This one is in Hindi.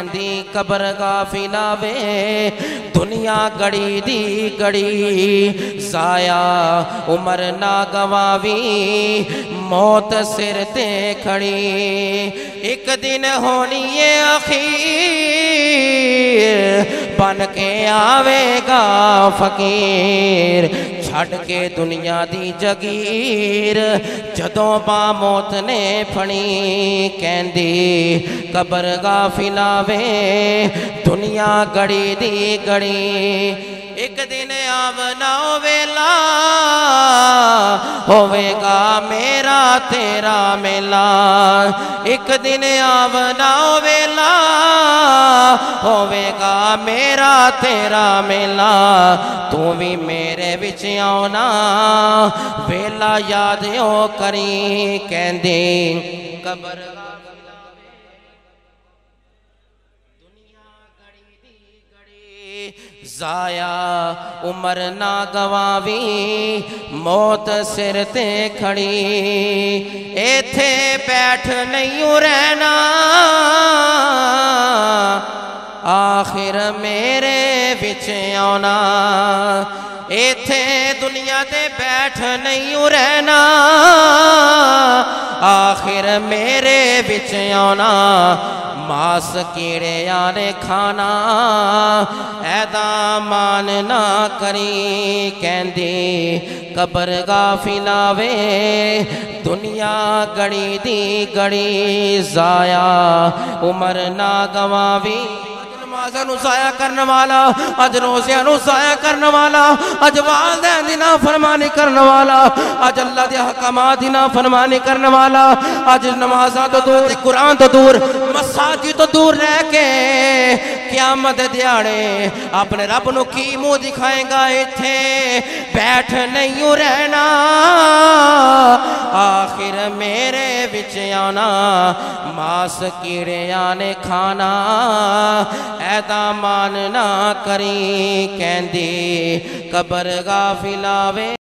कहंदी कबर गाफिला वे दुनिया गड़ी दी गड़ी जाया उम्र ना गवावी मौत सिर ते खड़ी एक दिन होनी है अखीर बन के आवेगा फकीर छड़ के दुनिया दी जगीर जदों बा मौत ने फणी कहंदी कबर गाफिला वे दुनिया गड़ी दी गड़ी एक दिन आवना वेला होवेगा मेरा तेरा मेला एक दिन आवना वेला होवेगा मेरा तेरा मेला तू भी मेरे विच आना वेला याद ओ करी कहंदी कबर जाया उम्र ना गवावी मौत सिर ते खड़ी एथे बैठ नहीं रहना आखिर मेरे विच आना एथे दुनिया ते बैठ नहीं रहना आखिर मेरे विच आना मास कीड़े आने खाना ऐदा मान ना करी कहंदी कबर गाफिला वे दुनिया गड़ी दी गड़ी जाया उम्र ना गवावी नमाज़ां ज़ाया करने वाला अज रोज़ियां ज़ाया करने वाला अज वालिदैन दी नाफरमानी करने वाला अज अल्लाह दे अहकामात दी नाफरमानी करने वाला अज नमाज़ां तो दूर कुरान तो दूर मसाजिद तो दूर रह के क़यामत दे दिहाड़े अपने रब नूं की मुंह दिखाएगा इत्थे बैठ नहीं रहना आखिर मेरे विच आना मास कीड़ियां ने खाना ऐदा मान ना करी कहंदी कबर गाफिला वे।